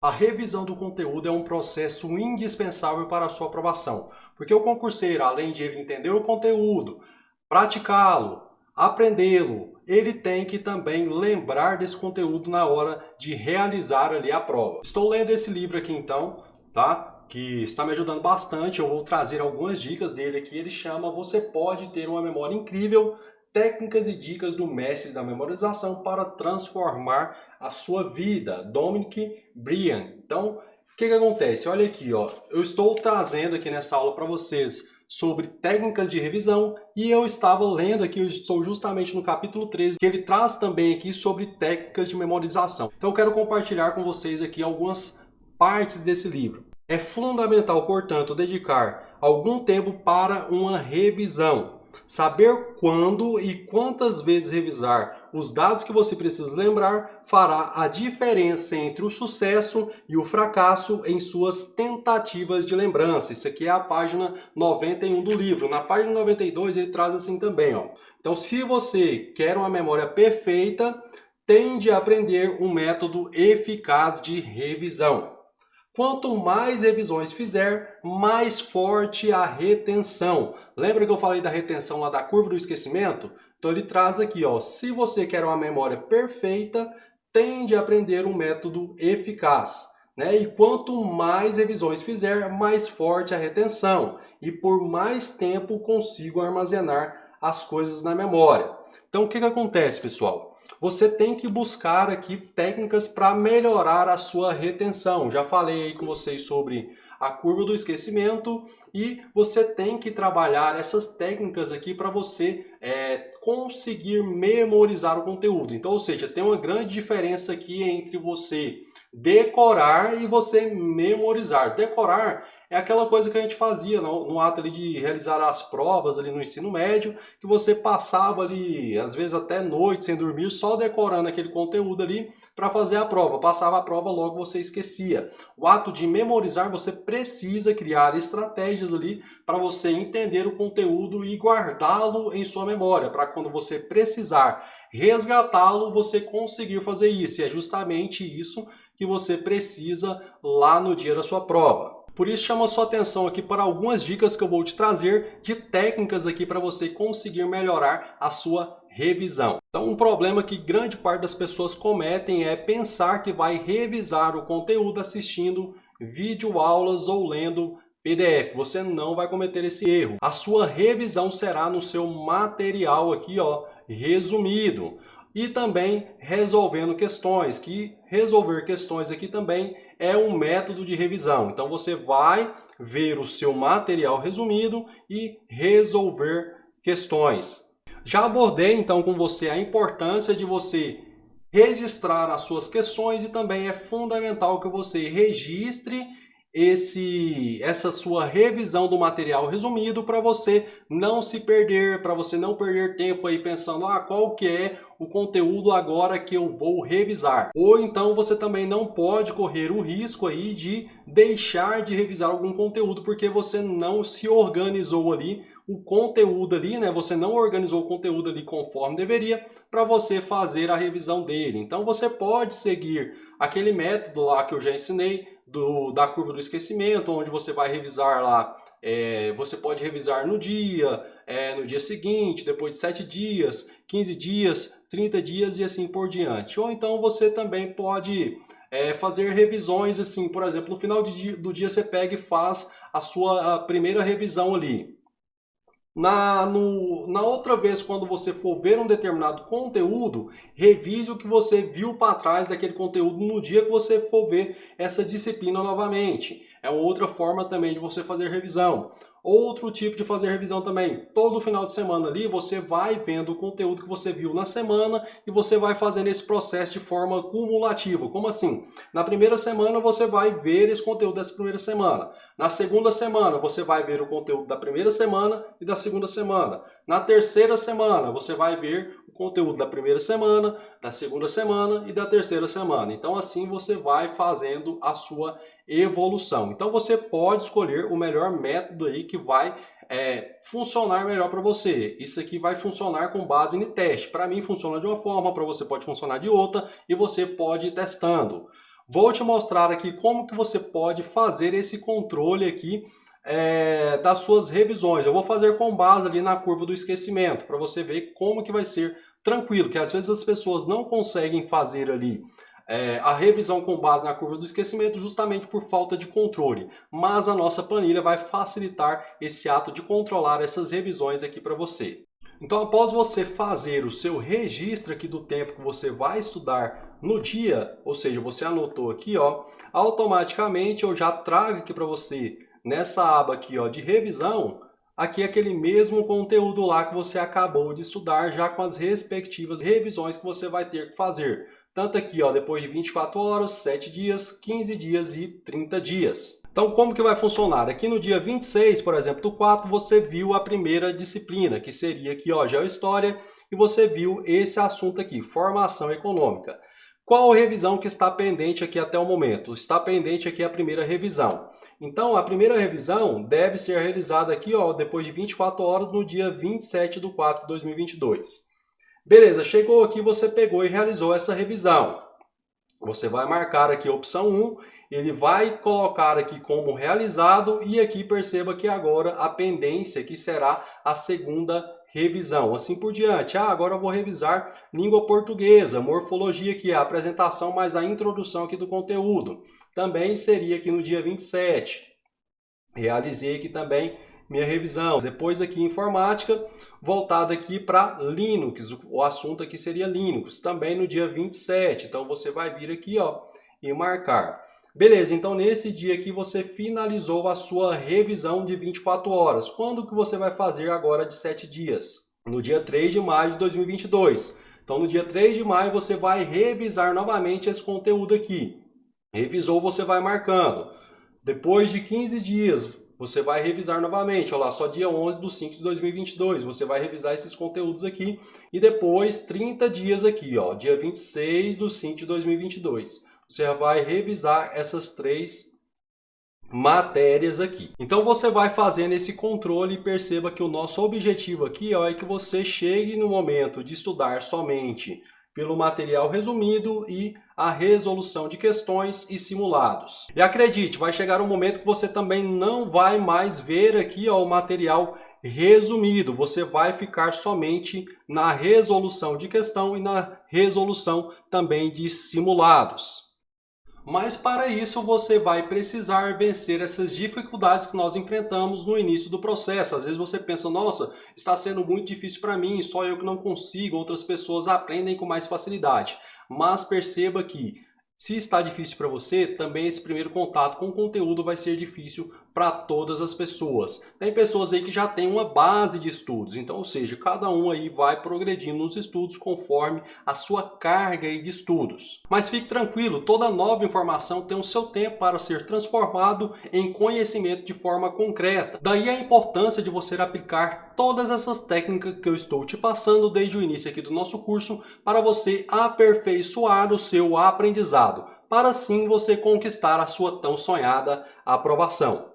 A revisão do conteúdo é um processo indispensável para a sua aprovação, porque o concurseiro, além de ele entender o conteúdo, praticá-lo, aprendê-lo, ele tem que também lembrar desse conteúdo na hora de realizar ali a prova. Estou lendo esse livro aqui então, tá? Que está me ajudando bastante. Eu vou trazer algumas dicas dele aqui. Ele chama Você Pode Ter uma Memória Incrível, Técnicas e Dicas do Mestre da Memorização para Transformar a Sua Vida, Dominic Brian. Então, o que acontece? Olha aqui, ó. Eu estou trazendo aqui nessa aula para vocês sobre técnicas de revisão e eu estava lendo aqui, eu estou justamente no capítulo 13, que ele traz também aqui sobre técnicas de memorização. Então eu quero compartilhar com vocês aqui algumas partes desse livro. É fundamental, portanto, dedicar algum tempo para uma revisão. Saber quando e quantas vezes revisar os dados que você precisa lembrar fará a diferença entre o sucesso e o fracasso em suas tentativas de lembrança. Isso aqui é a página 91 do livro. Na página 92 ele traz assim também, ó. Então, se você quer uma memória perfeita, tende a aprender um método eficaz de revisão. Quanto mais revisões fizer, mais forte a retenção. Lembra que eu falei da retenção lá da curva do esquecimento? Então ele traz aqui, ó, se você quer uma memória perfeita, tende a aprender um método eficaz, né? E quanto mais revisões fizer, mais forte a retenção. E por mais tempo consigo armazenar as coisas na memória. Então o que acontece, pessoal? Você tem que buscar aqui técnicas para melhorar a sua retenção. Já falei aí com vocês sobre a curva do esquecimento e você tem que trabalhar essas técnicas aqui para você conseguir memorizar o conteúdo. Então, ou seja, tem uma grande diferença aqui entre você decorar e você memorizar. Decorar é aquela coisa que a gente fazia no ato ali de realizar as provas ali no ensino médio, que você passava ali, às vezes até noite sem dormir, só decorando aquele conteúdo ali para fazer a prova. Passava a prova, logo você esquecia. O ato de memorizar, você precisa criar estratégias ali para você entender o conteúdo e guardá-lo em sua memória, para quando você precisar resgatá-lo, você conseguir fazer isso. E é justamente isso que você precisa lá no dia da sua prova. Por isso chama a sua atenção aqui para algumas dicas que eu vou te trazer de técnicas aqui para você conseguir melhorar a sua revisão. Então um problema que grande parte das pessoas cometem é pensar que vai revisar o conteúdo assistindo videoaulas ou lendo PDF. Você não vai cometer esse erro. A sua revisão será no seu material aqui, ó, resumido. E também resolvendo questões, que resolver questões aqui também é um método de revisão. Então você vai ver o seu material resumido e resolver questões. Já abordei então com você a importância de você registrar as suas questões e também é fundamental que você registre essa sua revisão do material resumido para você não se perder, para você não perder tempo aí pensando, qual que é o conteúdo agora que eu vou revisar. Ou então você também não pode correr o risco aí de deixar de revisar algum conteúdo porque você não se organizou ali o conteúdo ali, né? Você não organizou o conteúdo ali conforme deveria para você fazer a revisão dele. Então você pode seguir aquele método lá que eu já ensinei da curva do esquecimento, onde você vai revisar lá, você pode revisar no dia seguinte, depois de 7 dias, 15 dias, 30 dias e assim por diante. Ou então você também pode fazer revisões assim, por exemplo, no final do dia você pega e faz a sua primeira revisão ali. Na outra vez, quando você for ver um determinado conteúdo, revise o que você viu para trás daquele conteúdo no dia que você for ver essa disciplina novamente. É uma outra forma também de você fazer revisão. Outro tipo de fazer revisão também, todo final de semana ali você vai vendo o conteúdo que você viu na semana e você vai fazendo esse processo de forma cumulativa. Como assim? Na primeira semana você vai ver esse conteúdo dessa primeira semana. Na segunda semana você vai ver o conteúdo da primeira semana e da segunda semana. Na terceira semana você vai ver o conteúdo da primeira semana, da segunda semana e da terceira semana. Então assim você vai fazendo a sua evolução. Então você pode escolher o melhor método aí que vai funcionar melhor para você. Isso aqui vai funcionar com base em teste. Para mim funciona de uma forma, para você pode funcionar de outra e você pode ir testando. Vou te mostrar aqui como que você pode fazer esse controle aqui das suas revisões. Eu vou fazer com base ali na curva do esquecimento, para você ver como que vai ser tranquilo, que às vezes as pessoas não conseguem fazer ali a revisão com base na curva do esquecimento justamente por falta de controle. Mas a nossa planilha vai facilitar esse ato de controlar essas revisões aqui para você. Então, após você fazer o seu registro aqui do tempo que você vai estudar no dia, ou seja, você anotou aqui, ó, automaticamente eu já trago aqui para você, nessa aba aqui, ó, de revisão, aqui aquele mesmo conteúdo lá que você acabou de estudar, já com as respectivas revisões que você vai ter que fazer. Tanto aqui, ó, depois de 24 horas, 7 dias, 15 dias e 30 dias. Então, como que vai funcionar? Aqui no dia 26, por exemplo, do 4, você viu a primeira disciplina, que seria aqui, ó, Geohistória, e você viu esse assunto aqui, Formação Econômica. Qual revisão que está pendente aqui até o momento? Está pendente aqui a primeira revisão. Então, a primeira revisão deve ser realizada aqui, ó, depois de 24 horas, no dia 27 de 4 de 2022. Beleza, chegou aqui, você pegou e realizou essa revisão. Você vai marcar aqui a opção 1, ele vai colocar aqui como realizado e aqui perceba que agora a pendência que será a segunda revisão. Assim por diante. Agora eu vou revisar língua portuguesa, morfologia, que é a apresentação mais a introdução aqui do conteúdo. Também seria aqui no dia 27. Realizei aqui também minha revisão. Depois aqui informática, voltada aqui para Linux. O assunto aqui seria Linux, também no dia 27. Então você vai vir aqui, ó, e marcar. Beleza, então nesse dia aqui você finalizou a sua revisão de 24 horas. Quando que você vai fazer agora de 7 dias? No dia 3 de maio de 2022. Então no dia 3 de maio você vai revisar novamente esse conteúdo aqui. Revisou, você vai marcando. Depois de 15 dias, você vai revisar novamente, olha lá, só dia 11 de 5 de 2022, você vai revisar esses conteúdos aqui, e depois 30 dias aqui, ó, dia 26 de 5 de 2022, você vai revisar essas 3 matérias aqui. Então você vai fazendo esse controle e perceba que o nosso objetivo aqui, ó, é que você chegue no momento de estudar somente pelo material resumido e a resolução de questões e simulados. E acredite, vai chegar um momento que você também não vai mais ver aqui, ó, o material resumido. Você vai ficar somente na resolução de questão e na resolução também de simulados. Mas para isso você vai precisar vencer essas dificuldades que nós enfrentamos no início do processo. Às vezes você pensa, nossa, está sendo muito difícil para mim, só eu que não consigo, outras pessoas aprendem com mais facilidade. Mas perceba que se está difícil para você, também esse primeiro contato com o conteúdo vai ser difícil para todas as pessoas. Tem pessoas aí que já têm uma base de estudos, então, ou seja, cada um aí vai progredindo nos estudos conforme a sua carga aí de estudos. Mas fique tranquilo, toda nova informação tem o seu tempo para ser transformado em conhecimento de forma concreta. Daí a importância de você aplicar todas essas técnicas que eu estou te passando desde o início aqui do nosso curso para você aperfeiçoar o seu aprendizado, para assim você conquistar a sua tão sonhada aprovação.